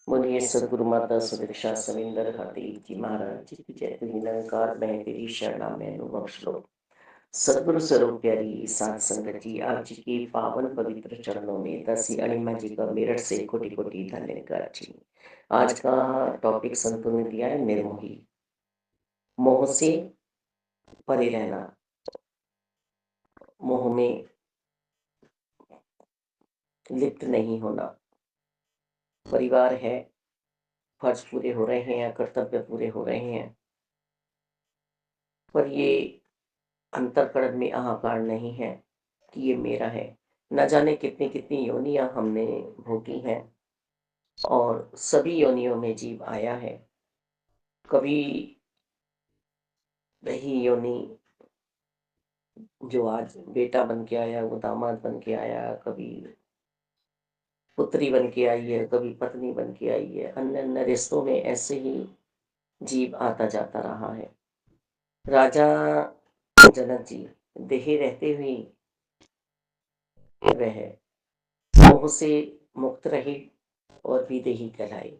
बोलिए सदगुरु माता सुदीक्षा सविंदर हाथी जी महाराज जी की जय। तुम निरंकार मैं तेरी शरणा में अनुभव श्लोक। सदगुरु स्वरूप प्यारी सात संगत जी, आप जी के पावन पवित्र चरणों में दासी अणिमा जी का मेरठ से कोटि कोटि धन्यवाद जी। आज का टॉपिक संतों ने दिया है निर्मोही। मोह से परे रहना, मोह में लिप्त नहीं होना। परिवार है, फर्ज पूरे हो रहे हैं या कर्तव्य पूरे हो रहे हैं, पर ये अंतःकरण में अहंकार नहीं है कि ये मेरा है। न जाने कितनी कितनी योनियां हमने भोगी हैं और सभी योनियों में जीव आया है। कभी वही योनि जो आज बेटा बन के आया वो दामाद बन के आया, कभी पुत्री बन के आई है, कभी पत्नी बन के आई है। अन्य अन्य रिश्तों में ऐसे ही जीव आता जाता रहा है। राजा जनक जी देह रहते हुए वह मोह से मुक्त रहे और विदेही कहलाए।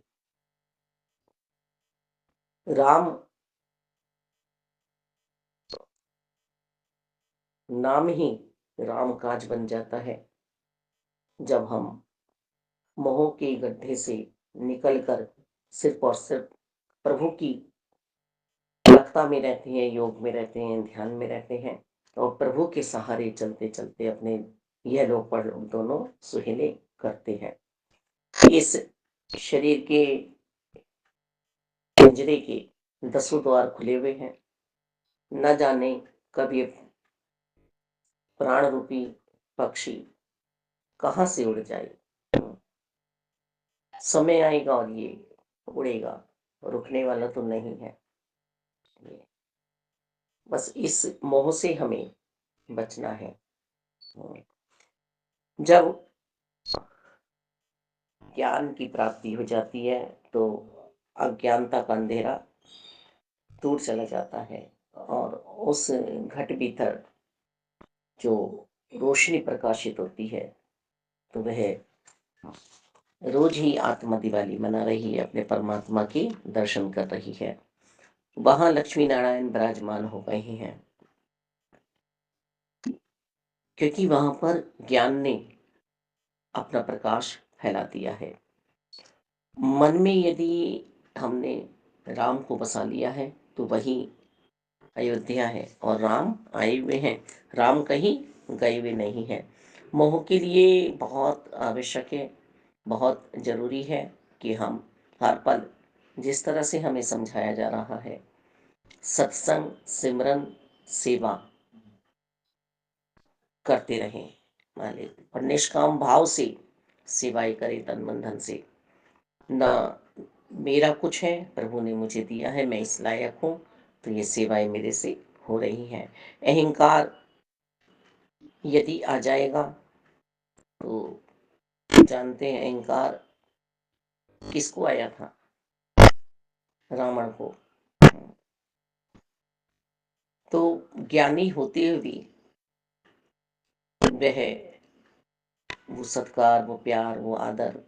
राम नाम ही राम काज बन जाता है जब हम मोह के गड्ढे से निकलकर सिर्फ और सिर्फ प्रभु की लगता में रहते हैं, योग में रहते हैं, ध्यान में रहते हैं और प्रभु के सहारे चलते चलते अपने यह लोग पर लोग दोनों सुहेले करते हैं। इस शरीर के पिंजरे के 10 द्वार खुले हुए हैं। न जाने कभी प्राण रूपी पक्षी कहाँ से उड़ जाए। समय आएगा और ये उड़ेगा, रुकने वाला तो नहीं है। बस इस मोह से हमें बचना है। जब ज्ञान की प्राप्ति हो जाती है तो अज्ञानता का अंधेरा दूर चला जाता है और उस घट भीतर जो रोशनी प्रकाशित होती है तो वह रोज ही आत्मा दिवाली मना रही है, अपने परमात्मा के दर्शन कर रही है। वहां लक्ष्मी नारायण विराजमान हो गए हैं क्योंकि वहां पर ज्ञान ने अपना प्रकाश फैला दिया है। मन में यदि हमने राम को बसा लिया है तो वही अयोध्या है और राम आए हुए हैं। राम कहीं गए हुए नहीं हैं। मोह के लिए बहुत आवश्यक है, बहुत जरूरी है कि हम हर पल, जिस तरह से हमें समझाया जा रहा है, सत्संग सिमरन सेवा करते रहें मालिक, और निष्काम भाव से सेवाएं करें तन मन धन से। ना मेरा कुछ है, प्रभु ने मुझे दिया है, मैं इस लायक हूँ तो ये सेवाएं मेरे से हो रही हैं। अहंकार यदि आ जाएगा तो जानते हैं अहंकार किसको आया था? रावण को। तो ज्ञानी होते हुए भी वह वो सत्कार, वो प्यार, वो आदर,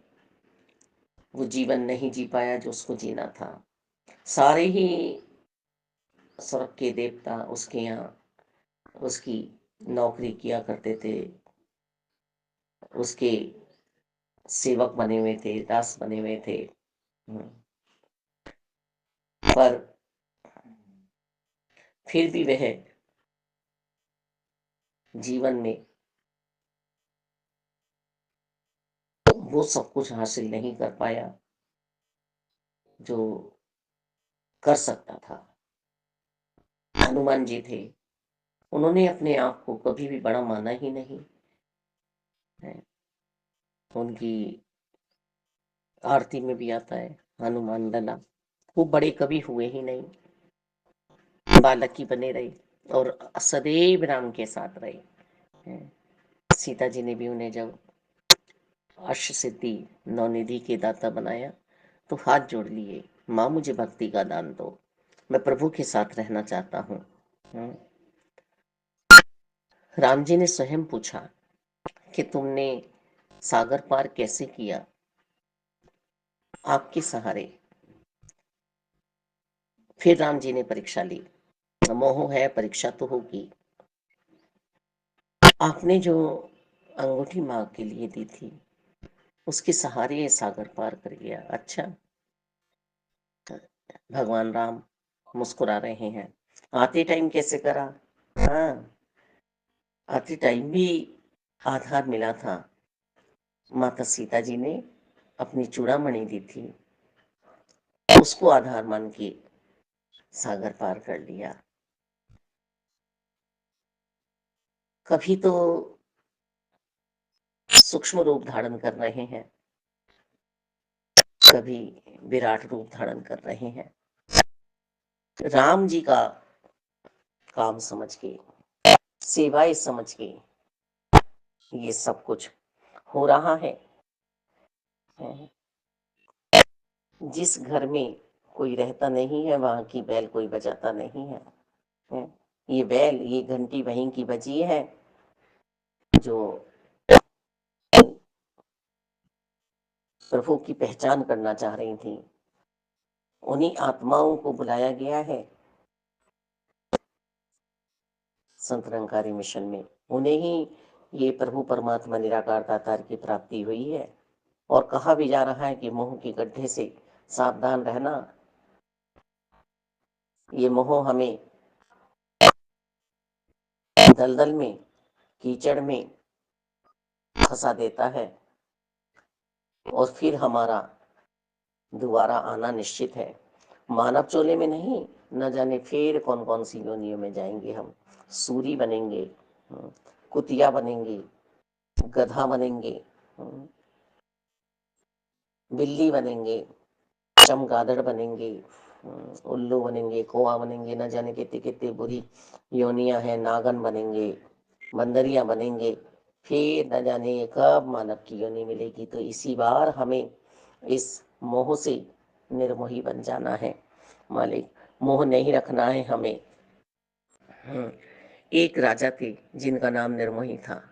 वो जीवन नहीं जी पाया जो उसको जीना था। सारे ही स्वर्ग के देवता उसके यहाँ उसकी नौकरी किया करते थे, उसके सेवक बने हुए थे, दास बने हुए थे। पर फिर भी वह जीवन में वो सब कुछ हासिल नहीं कर पाया जो कर सकता था। हनुमान जी थे, उन्होंने अपने आप को कभी भी बड़ा माना ही नहीं है। उनकी आरती में भी आता है हनुमान लला। वो बड़े कभी हुए ही नहीं, बालक ही बने रहे और सदैव राम के साथ रहे। सीता जी ने भी उन्हें जब अष्ट सिद्धि नौनिधि के दाता बनाया तो हाथ जोड़ लिए, माँ मुझे भक्ति का दान दो, मैं प्रभु के साथ रहना चाहता हूँ। राम जी ने स्वयं पूछा कि तुमने सागर पार कैसे किया? आपके सहारे फिर राम जी ने परीक्षा ली। मोह है, परीक्षा तो होगी। आपने जो अंगूठी माँ के लिए दी थी, उसके सहारे ये सागर पार कर गया। अच्छा, भगवान राम मुस्कुरा रहे हैं। आते टाइम कैसे करा? हाँ, आते टाइम भी आधार मिला था। माता सीता जी ने अपनी चूड़ामणि दी थी, उसको आधार मान के सागर पार कर लिया। कभी तो सूक्ष्म रूप धारण कर रहे हैं, कभी विराट रूप धारण कर रहे हैं। राम जी का काम समझ के, सेवाएं समझ के ये सब कुछ हो रहा है। जिस घर में कोई रहता नहीं है, वहां की बैल कोई बजाता नहीं है। ये बैल, ये घंटी वहीं की बजी है जो प्रभु की पहचान करना चाह रही थी। उन्हीं आत्माओं को बुलाया गया है संत निरंकारी मिशन में। उन्हें ही ये प्रभु परमात्मा निराकार दातार की प्राप्ति हुई है। और कहा भी जा रहा है कि मोह के गड्ढे से सावधान रहना। ये मोह हमें दलदल में, कीचड़ में फंसा देता है और फिर हमारा दोबारा आना निश्चित है। मानव चोले में नहीं, न जाने फिर कौन कौन सी योनियों में जाएंगे हम। सूरी बनेंगे, कुतिया बनेंगे, गधा बनेंगे, बिल्ली बनेंगे, चमगादड़ बनेंगे, उल्लू बनेंगे, कौवा बनेंगे, न जाने कितनी कितनी बुरी योनियां हैं। नागन बनेंगे, बंदरिया बनेंगे, फिर न जाने कब मानव की योनि मिलेगी। तो इसी बार हमें इस मोह से निर्मोही बन जाना है मालिक। मोह नहीं रखना है हमें। एक राजा थे जिनका नाम निर्मोही था।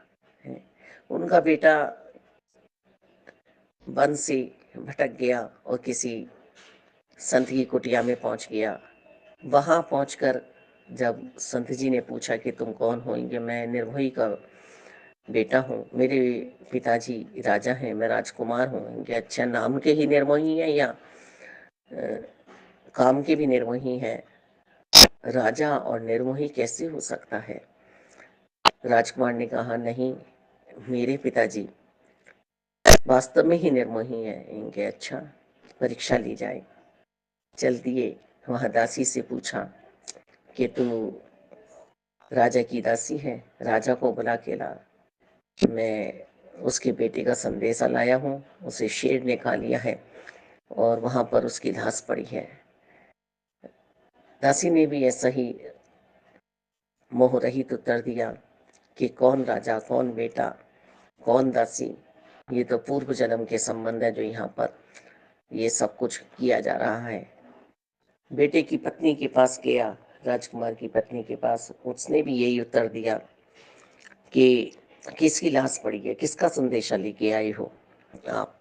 उनका बेटा वन से भटक गया और किसी संत की कुटिया में पहुंच गया। वहां पहुंचकर जब संत जी ने पूछा कि तुम कौन हो? कि मैं निर्मोही का बेटा हूँ, मेरे पिताजी राजा हैं, मैं राजकुमार हूँ। कि अच्छा, नाम के ही निर्मोही है या काम के भी निर्मोही है? राजा और निर्मोही कैसे हो सकता है? राजकुमार ने कहा, नहीं, मेरे पिताजी वास्तव में ही निर्मोही है। इनके अच्छा, परीक्षा ली जाए। चल दिए। वहां दासी से पूछा कि तू राजा की दासी है? राजा को बुला के ला, मैं उसके बेटे का संदेशा लाया हूँ। उसे शेर ने खा लिया है और वहां पर उसकी लाश पड़ी है। दासी ने भी ऐसा ही मोह रहित उत्तर दिया कि कौन राजा, कौन बेटा, कौन दासी, ये तो पूर्व जन्म के संबंध है जो यहाँ पर ये सब कुछ किया जा रहा है। बेटे की पत्नी के पास गया, राजकुमार की पत्नी के पास, उसने भी यही उत्तर दिया कि किसकी लाश पड़ी है, किसका संदेशा लेके आए हो आप?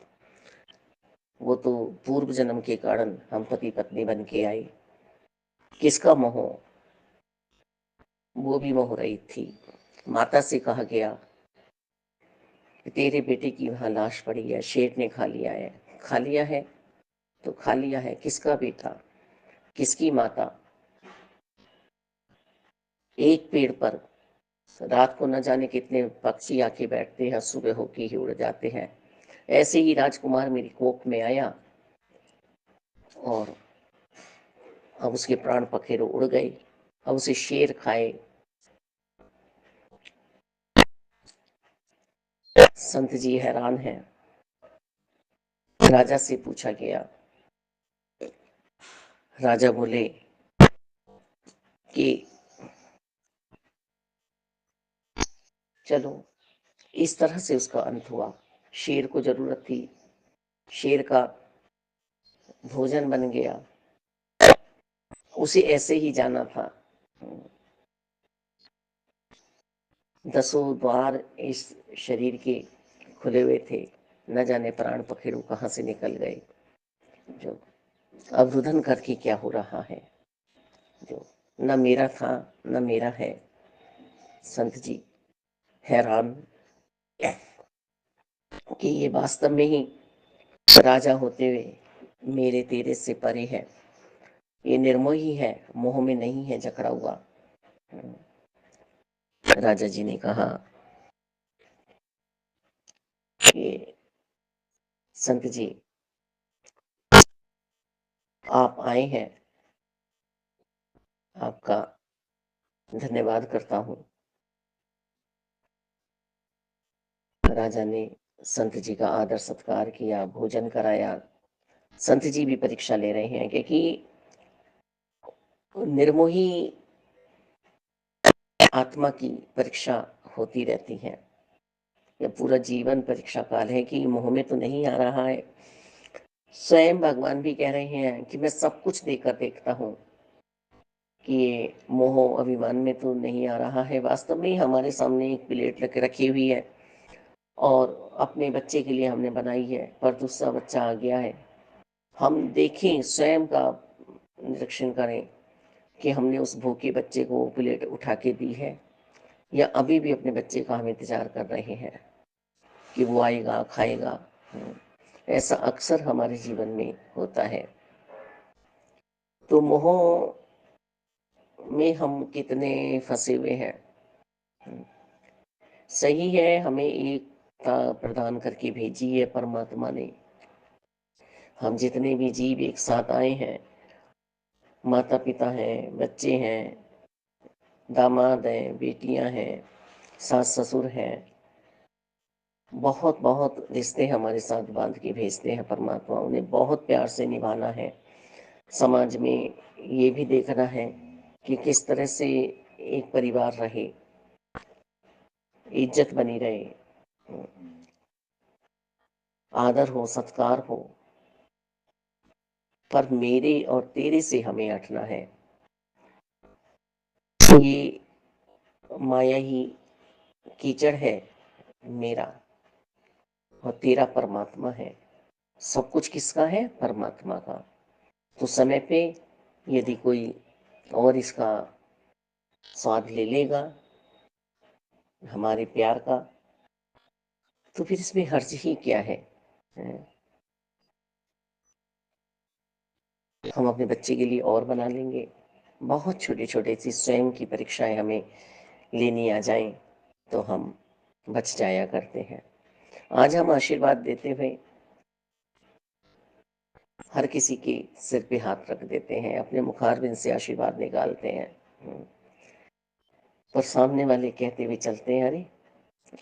वो तो पूर्व जन्म के कारण हम पति पत्नी बन के आए। किसका मोह? वो भी मोह रही थी। माता से कहा गया कि तेरे बेटे की वहां लाश पड़ी है, शेर ने खा लिया है। खा लिया है तो खा लिया है, किसका बेटा, किसकी माता? एक पेड़ पर रात को न जाने कितने पक्षी आके बैठते हैं, सुबह होके ही उड़ जाते हैं। ऐसे ही राजकुमार मेरी कोख में आया और अब उसके प्राण पखेरु उड़ गए। अब उसे शेर खाए। संत जी हैरान हैं। राजा से पूछा गया। राजा बोले कि चलो, इस तरह से उसका अंत हुआ। शेर को जरूरत थी, शेर का भोजन बन गया, उसे ऐसे ही जाना था। दसों द्वार इस शरीर के खुले हुए थे, न जाने प्राण पखेरु कहाँ से निकल गए। जो अवरुदन करके क्या हो रहा है, जो न मेरा था न मेरा है। संत जी हैरान कि ये वास्तव में ही राजा होते हुए मेरे तेरे से परे है, ये निर्मोही है, मोह में नहीं है जकड़ा हुआ। राजा जी ने कहा कि संत जी आप आए हैं, आपका धन्यवाद करता हूँ। राजा ने संत जी का आदर सत्कार किया, भोजन कराया। संत जी भी परीक्षा ले रहे हैं, क्योंकि निर्मोही आत्मा की परीक्षा होती रहती है। यह पूरा जीवन परीक्षा काल है कि मोह में तो नहीं आ रहा है। स्वयं भगवान भी कह रहे हैं कि मैं सब कुछ देकर देखता हूँ कि ये मोह अभिमान में तो नहीं आ रहा है। वास्तव में हमारे सामने एक प्लेट रख रखी हुई है और अपने बच्चे के लिए हमने बनाई है, पर दूसरा बच्चा आ गया है। हम देखें, स्वयं का निरीक्षण करें कि हमने उस भूखे बच्चे को प्लेट उठा के दी है, या अभी भी अपने बच्चे का हम इंतजार कर रहे हैं कि वो आएगा, खाएगा। ऐसा अक्सर हमारे जीवन में होता है। तो मोह में हम कितने फंसे हुए हैं। सही है, हमें एकता प्रदान करके भेजी है परमात्मा ने। हम जितने भी जीव एक साथ आए हैं, माता पिता हैं, बच्चे हैं, दामाद हैं, बेटियां हैं, सास ससुर हैं, बहुत बहुत रिश्ते हमारे साथ बांध के भेजते हैं परमात्मा। उन्हें बहुत प्यार से निभाना है। समाज में ये भी देखना है कि किस तरह से एक परिवार रहे, इज्जत बनी रहे, आदर हो, सत्कार हो। पर मेरे और तेरे से हमें हटना है। ये माया ही कीचड़ है मेरा, और तेरा परमात्मा है। सब कुछ किसका है? परमात्मा का। तो समय पे यदि कोई और इसका स्वाद ले लेगा हमारे प्यार का, तो फिर इसमें हर्ज ही क्या है? हम अपने बच्चे के लिए और बना लेंगे। बहुत छोटे छोटे सी स्वयं की परीक्षाएं हमें लेनी आ जाएं तो हम बच जाया करते हैं। आज हम आशीर्वाद देते हुए हर किसी के सिर पे हाथ रख देते हैं, अपने मुखारबिंद से आशीर्वाद निकालते हैं। पर सामने वाले कहते हुए चलते हैं, अरे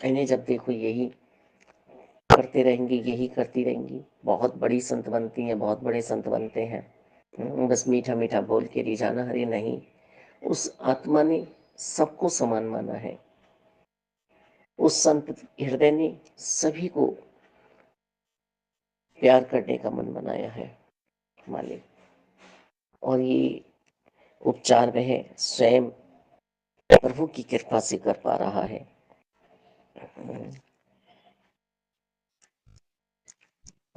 इन्हें जब देखो यही करते रहेंगी, यही करती रहेंगी, बहुत बड़ी संत बनती हैं, बहुत बड़े संत बनते हैं। बस मीठा मीठा बोल के रिझाना। अरे नहीं, उस आत्मा ने सबको समान माना है। उस संत हृदय ने सभी को प्यार करने का मन बनाया है मालिक। और ये उपचार वह स्वयं प्रभु की कृपा से कर पा रहा है।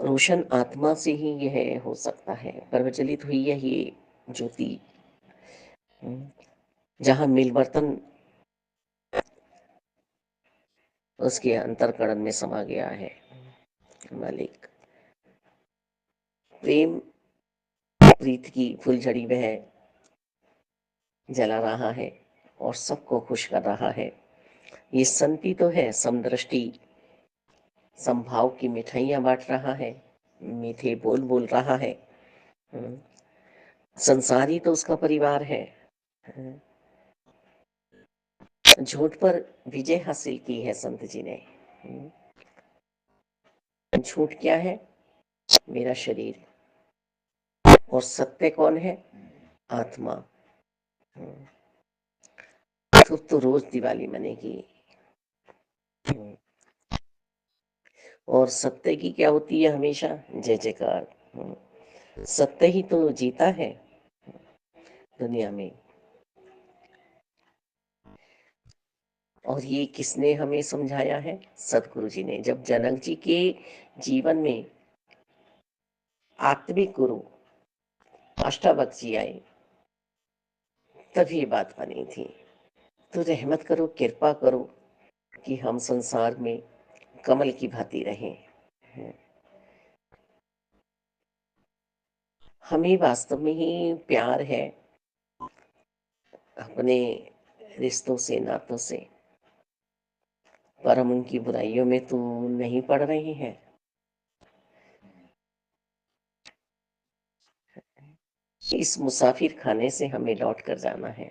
रोशन आत्मा से ही यह हो सकता है। प्रज्वलित हुई है ये ज्योति, जहाँ मिलवर्तन उसके अंतरकरण में समा गया है। मालिक प्रेम प्रीत की फुलझड़ी वह जला रहा है और सबको खुश कर रहा है। ये संति तो है, समदृष्टि संभाव की मिठाइयां बांट रहा है, मीठे बोल बोल रहा है। संसारी तो उसका परिवार है। झूठ पर विजय हासिल की है संत जी ने। झूठ क्या है? मेरा शरीर। और सत्य कौन है? आत्मा। तो रोज दिवाली मनेगी। और सत्य की क्या होती है? हमेशा जय जयकार। सत्य ही तो जीता है दुनिया में। और ये किसने हमें समझाया है? सतगुरु जी ने। जब जनक जी के जीवन में आत्मिक गुरु अष्टावक्र जी आए, तब ये बात बनी थी। तो रहमत करो, कृपा करो कि हम संसार में कमल की भांति रहें। हमें वास्तव में ही प्यार है अपने रिश्तों से, नातों से, पर हम उनकी बुराइयों में तो नहीं पड़ रहे हैं। इस मुसाफिर खाने से हमें लौट कर जाना है।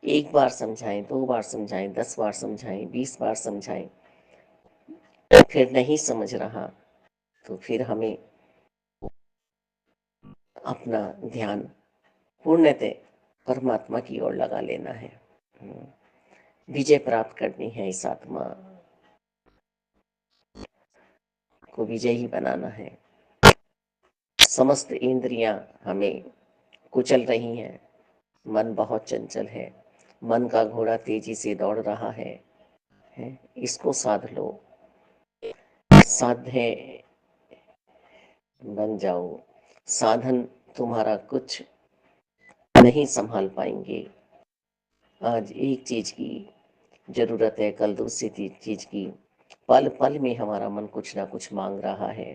एक बार समझाएं, 2 बार समझाएं, 10 बार समझाएं, 20 बार समझाएं, फिर नहीं समझ रहा तो फिर हमें अपना ध्यान पूर्णतः परमात्मा की ओर लगा लेना है। विजय प्राप्त करनी है, इस आत्मा को विजयी बनाना है। समस्त इंद्रियां हमें कुचल रही हैं, मन बहुत चंचल है, मन का घोड़ा तेजी से दौड़ रहा है। इसको साध लो, साध्य बन जाओ। साधन तुम्हारा कुछ नहीं संभाल पाएंगे। आज एक चीज की जरूरत है, कल दूसरी चीज की। पल पल में हमारा मन कुछ ना कुछ मांग रहा है।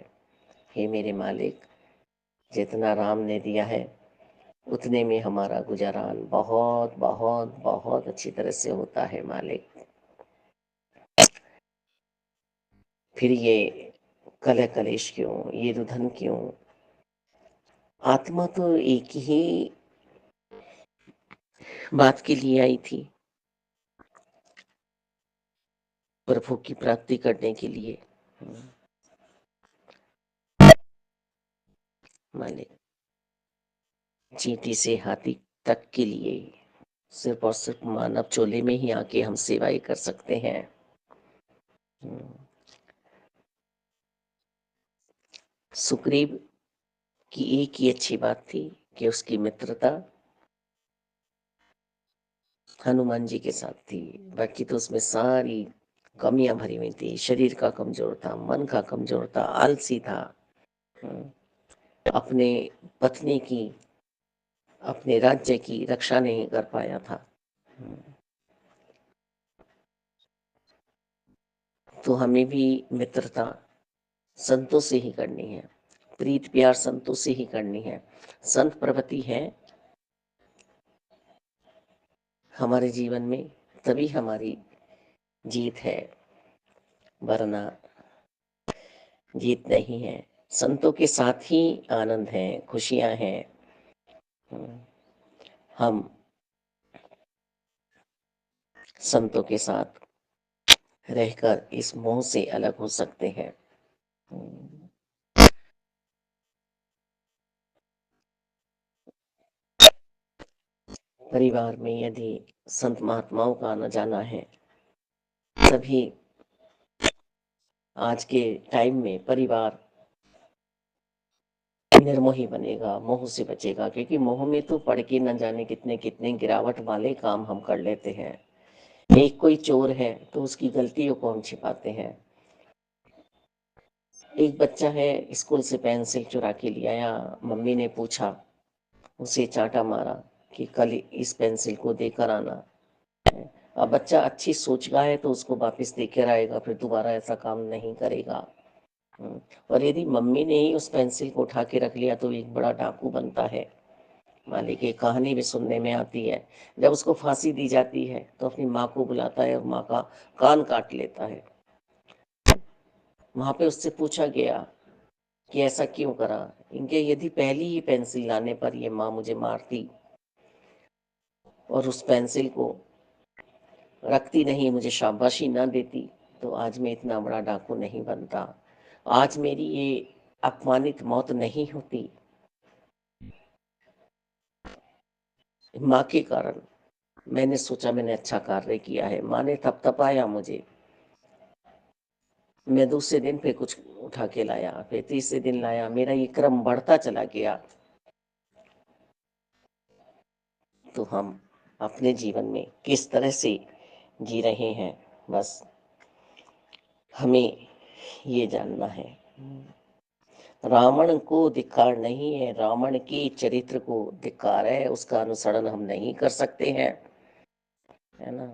हे मेरे मालिक, जितना राम ने दिया है उतने में हमारा गुजारान बहुत बहुत बहुत अच्छी तरह से होता है मालिक। फिर ये कलह कलेश क्यों, ये रुधन क्यों? आत्मा तो एक ही बात के लिए आई थी, प्रभु की प्राप्ति करने के लिए। मालिक, चींटी से हाथी तक के लिए सिर्फ और सिर्फ मानव चोले में ही आके हम सेवाएं कर सकते हैं। सुग्रीव की एक ही अच्छी बात थी कि उसकी मित्रता हनुमान जी के साथ थी, बाकी तो उसमें सारी कमियां भरी हुई थी। शरीर का कमजोर था, मन का कमजोर था, आलसी था, अपने पत्नी की, अपने राज्य की रक्षा नहीं कर पाया था। तो हमें भी मित्रता संतों से ही करनी है, प्रीत प्यार संतों से ही करनी है। संत प्रवृत्ति है हमारे जीवन में, तभी हमारी जीत है, वरना जीत नहीं है। संतों के साथ ही आनंद है, खुशियां हैं। हम संतों के साथ रहकर इस मोह से अलग हो सकते हैं। परिवार में यदि संत महात्माओं का आना जाना है, तभी आज के टाइम में परिवार निर्मोही बनेगा, मोह से बचेगा। क्योंकि मोह में तो पड़ के न जाने कितने कितने गिरावट वाले काम हम कर लेते हैं। एक कोई चोर है तो उसकी गलतियों को हम छिपाते हैं। एक बच्चा है, स्कूल से पेंसिल चुरा के ले आया, मम्मी ने पूछा, उसे चांटा मारा कि कल इस पेंसिल को देकर आना। अब बच्चा अच्छी सोच का है तो उसको वापस देकर आएगा, फिर दोबारा ऐसा काम नहीं करेगा। और यदि मम्मी ने ही उस पेंसिल को उठा के रख लिया तो एक बड़ा डाकू बनता है। मालिक, एक कहानी भी सुनने में आती है, जब उसको फांसी दी जाती है तो अपनी माँ को बुलाता है और माँ का कान काट लेता है। वहां पे उससे पूछा गया कि ऐसा क्यों करा। इनके यदि पहली ही पेंसिल लाने पर ये माँ मुझे मारती और उस पेंसिल को रखती नहीं, मुझे शाबाशी ना देती, तो आज मैं इतना बड़ा डाकू नहीं बनता, आज मेरी ये अपमानित मौत नहीं होती। माँ के कारण मैंने सोचा मैंने अच्छा कार्य किया है, माँ ने थपथपाया मुझे, मैं दूसरे दिन फिर कुछ उठा के लाया, फिर तीसरे दिन लाया, मेरा ये क्रम बढ़ता चला गया। तो हम अपने जीवन में किस तरह से जी रहे हैं, बस हमें ये जानना है। रावण को धिक्कार नहीं है, रावण के चरित्र को धिक्कार है, उसका अनुसरण हम नहीं कर सकते हैं, है ना।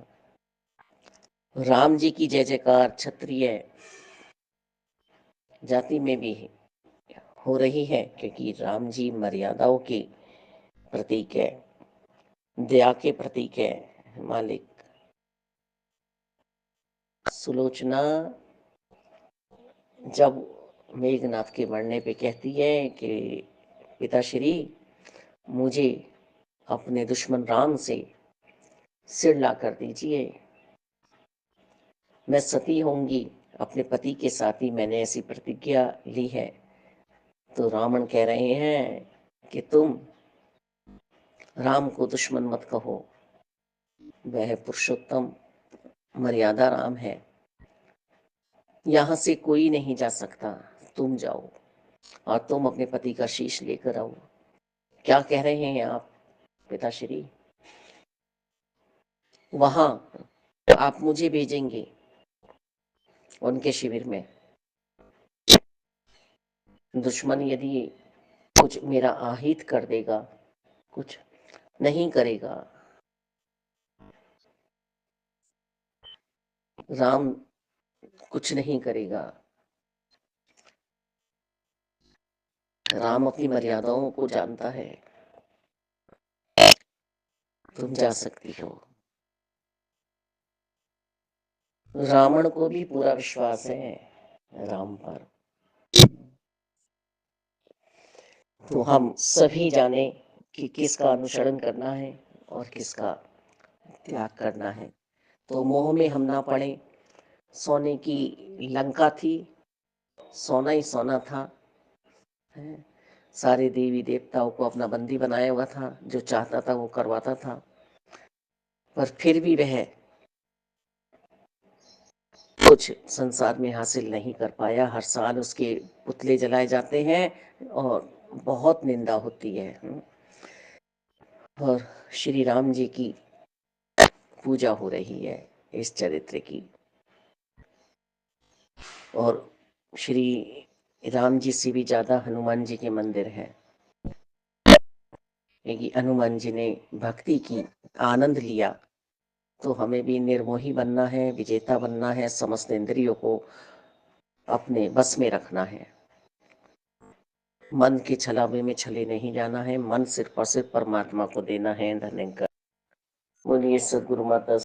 राम जी की जय जयकार क्षत्रिय जाति में भी हो रही है, क्योंकि राम जी मर्यादाओं के प्रतीक है, दया के प्रतीक है। मालिक सुलोचना जब मेघनाथ के मरने पे कहती है कि पिताश्री मुझे अपने दुश्मन राम से सिर ला कर दीजिए, मैं सती होंगी, अपने पति के साथ ही मैंने ऐसी प्रतिज्ञा ली है। तो रावण कह रहे हैं कि तुम राम को दुश्मन मत कहो, वह पुरुषोत्तम मर्यादा राम है, यहाँ से कोई नहीं जा सकता, तुम जाओ और तुम अपने पति का शीश लेकर आओ। क्या कह रहे हैं आप पिताश्री? वहां आप मुझे भेजेंगे उनके शिविर में, दुश्मन यदि कुछ मेरा आहित कर देगा, कुछ नहीं करेगा, राम कुछ नहीं करेगा, राम अपनी मर्यादाओं को जानता है, तुम जा सकती हो। रावण को भी पूरा विश्वास है राम पर। तो हम सभी जाने कि किसका अनुसरण करना है और किसका त्याग करना है, तो मोह में हम ना पड़े। सोने की लंका थी, सोना ही सोना था, है? सारे देवी देवताओं को अपना बंदी बनाया हुआ था, जो चाहता था वो करवाता था, पर फिर भी वह कुछ संसार में हासिल नहीं कर पाया। हर साल उसके पुतले जलाए जाते हैं और बहुत निंदा होती है। और श्री राम जी की पूजा हो रही है इस चरित्र की, और श्री राम जी से भी ज्यादा हनुमान जी के मंदिर है, क्योंकि हनुमान जी ने भक्ति की, आनंद लिया। तो हमें भी निर्मोही बनना है, विजेता बनना है, समस्त इंद्रियों को अपने बस में रखना है, मन के छलावे में छले नहीं जाना है, मन सिर्फ और सिर्फ परमात्मा को देना है। धन्यवाद। बोलिए सदगुरु माता